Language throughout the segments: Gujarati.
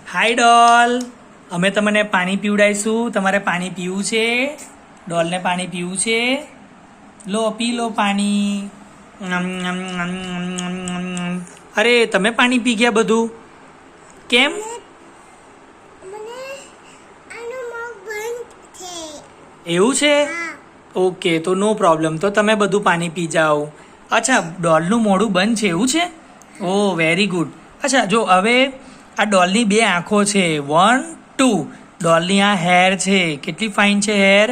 હાય ડોલ, અમે તમને પાણી પીવડાવીશું. તમારે પાણી પીવું છે? ડોલને પાણી પીવું છે? લો પી લો પાણી. અરે તમે પાણી પી ગયા બધું? કેમ? એવું છે? ઓકે, તો નો પ્રોબ્લેમ. તો તમે બધું પાણી પી જાઓ. અચ્છા, ડોલનું મોઢું બંધ છે એવું છે? ઓ વેરી ગુડ. અચ્છા, જો હવે આ ડોલની બે આંખો છે, 1 2. ડોલની આ હેર છે, કેટલી ફાઇન છે હેર.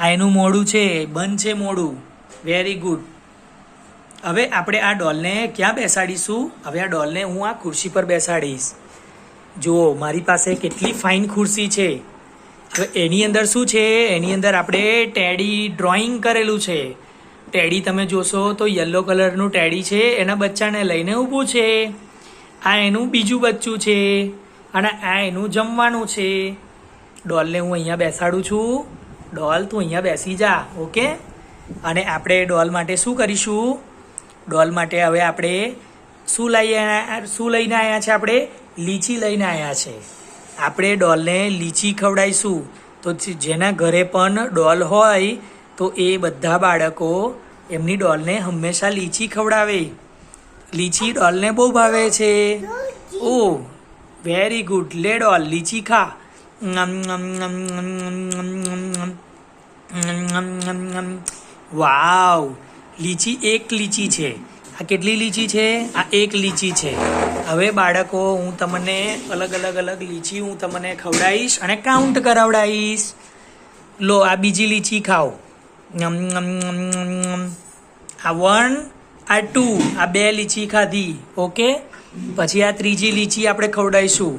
આ એનું મોઢું છે, બંધ છે મોઢું. Very good. હવે આપણે આ ડોલને ક્યાં બેસાડીશું? હવે આ ડોલને હું આ ખુરશી પર બેસાડીશ. જુઓ મારી પાસે કેટલી ફાઇન ખુરશી છે. હવે એની અંદર શું છે? એની અંદર આપણે ટેડી ડ્રોઈંગ કરેલું છે. ટેડી તમે જોશો તો યલો કલરનું ટેડી છે, એના બચ્ચાને લઈને ઊભું છે. આ એનું બીજું બચ્ચું છે અને આ એનું જમવાનું છે. ડોલને હું અહીંયા બેસાડું છું. ડોલ તું અહીંયા બેસી જા, ઓકે. અને આપણે ડોલ માટે શું કરીશું? ડોલ માટે હવે આપણે શું લઈને આવ્યા છે? આપણે લીચી લઈને આવ્યા છે. આપણે ડોલને લીચી ખવડાવીશું. તો જેના ઘરે પણ ડોલ હોય તો એ બધા બાળકો એમની ડોલને હંમેશા લીચી ખવડાવે. લીચી ડોલને બહુ ભાવે છે. ઓ વેરી ગુડ. લે ડોલ લીચી ખા. વાવ, લીચી એક લીચી છે. આ કેટલી લીચી છે? આ એક લીચી છે. હવે બાળકો હું તમને અલગ લીચી હું તમને ખવડાવીશ અને કાઉન્ટ કરાવડાવીશ. લો આ બીજી લીચી ખાઓ. આ 1 આ 2 આ 2 લીચી ખાધી, ઓકે. પછી આ ત્રીજી લીચી આપણે ખવડાવીશું.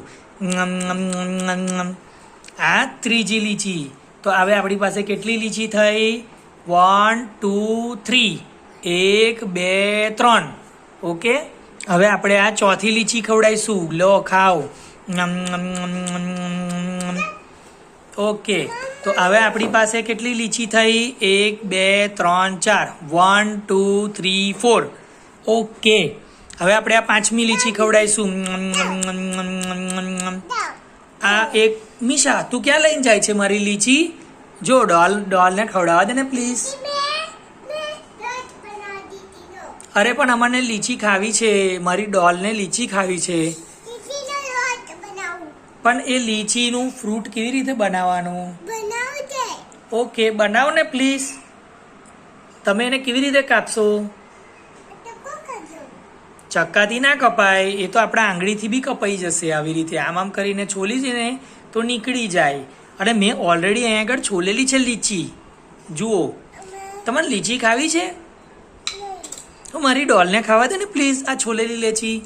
આ ત્રીજી લીચી. તો હવે આપણી પાસે કેટલી લીચી થઈ? 1 2 3. 1 2 3, ઓકે. હવે આપણે આ ચોથી લીચી ખવડાવીશું. લો ખાઓ. ઓકે, તો હવે આપણી પાસે કેટલી લીચી થઈ? 1 2 3 4. 1 2 3 4, ઓકે. હવે આપણે આ પાંચમી લીચી ખવડાવીશું. આ એક મીશા, તું ક્યાં લઈને જાય છે મારી લીચી? જો ડોલને ખવડાવવા દે ને પ્લીઝ. અરે પણ અમને લીચી ખાવી છે, મારી ડોલને લીચી ખાવી છે. પણ એ લીચીનું ફ્રૂટ કેવી રીતે બનાવવાનું? ઓકે, બનાવો ને પ્લીઝ. તમે એને કેવી રીતે કાપશો? ચક્કાથી ના કપાય, એ તો આપણા આંગળીથી બી કપાઈ જશે. આવી રીતે આમ કરીને છોલી છે ને તો નીકળી જાય. અને મેં ઓલરેડી અહીંયા આગળ છોલેલી છે લીચી. જુઓ, તમારે લીચી ખાવી છે? તો મારી ડોલને ખાવા દે ને પ્લીઝ આ છોલેલી લીચી.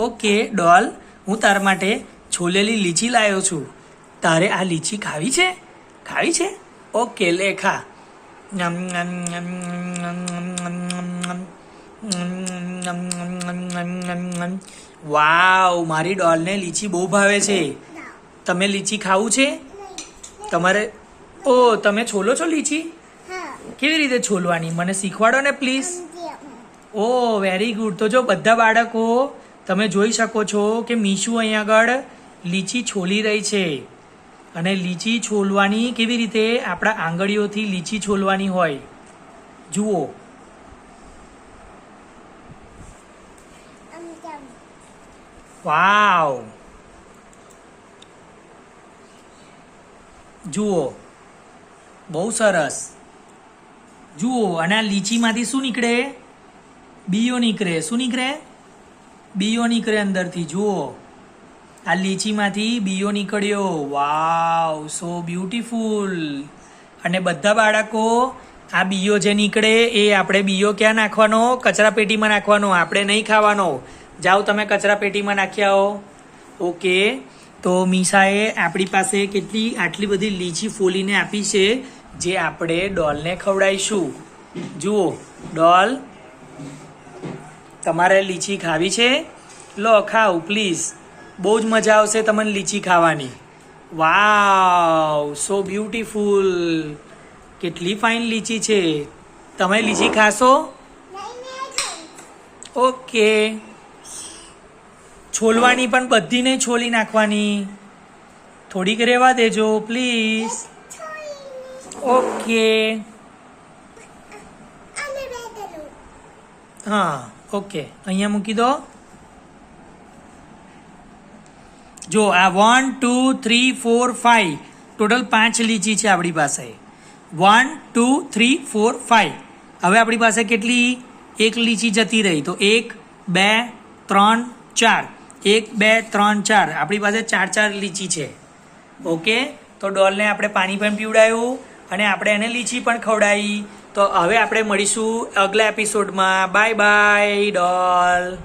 ઓકે ડોલ, હું તારા માટે છોલેલી લીચી લાવ્યો છું. તારે આ લીચી ખાવી છે? ખાવી છે? ઓકે, લે ખા. વાવ, મારી ડોલને લીચી બહુ ભાવે છે. તમે લીચી ખાવું છે? તમારે ઓ તમે છોલો છો લીચી? કેવી રીતે છોલવાની મને શીખવાડો ને પ્લીઝ. O very good. તો જો બધા બાળકો તમે જોઈ શકો છો કે મીશુ અહીંયા આગળ લીચી છોલી રહી છે. અને લીચી છોલવાની કેવી રીતે? આપણા આંગળીઓથી લીચી છોલવાની હોય. જુઓ, વાવ, જુઓ બહુ સરસ. જુઓ, અને આ લીચીમાંથી શું નીકળે? બીઓ નીકળે. શું નીકળે? બીઓ નીકળે અંદરથી. જુઓ, આ લીચીમાંથી બીઓ નીકળ્યો. વાવ, સો બ્યુટીફુલ. અને બધા બાળકો આ બીઓ જે નીકળે એ આપણે બીઓ ક્યાં નાખવાનો? કચરા પેટીમાં નાખવાનો. આપણે નહીં ખાવાનો. જાઓ તમે કચરા પેટીમાં નાખી આવો. ઓકે, તો મીશાએ આપણી પાસે આટલી બધી લીચી ફોલીને આપી છે, જે આપણે ડોલને ખવડાવીશું. જુઓ ડોલ, તમારે લીચી ખાવી છે? લો ખાઓ પ્લીઝ. બહુ જ મજા આવશે તમને લીચી ખાવાની. વાવ, સો બ્યુટીફુલ. કેટલી ફાઇન લીચી છે. તમે લીચી ખાશો? ઓકે. છોલવાની પણ બધી નહીં છોલી નાખવાની. થોડીક રહેવા દેજો પ્લીઝ. ઓકે. હા ઓકે, અહીંયા મૂકી દો. જો આ 1 2 3 4 5 ટોટલ 5 લીચી છે આપણી પાસે. 1 2 3 4 5. હવે આપણી પાસે કેટલી? એક લીચી જતી રહી, તો 1 2 3 4. 1 2 3 4. આપણી પાસે 4 લીચી છે. ઓકે, તો ડોલને આપણે પાણી પણ પીવડાયું અને આપણે એને લીચી પણ ખવડાવી. તો હવે આપણે મળીશું અગલા એપિસોડમાં. બાય બાય ડોલ.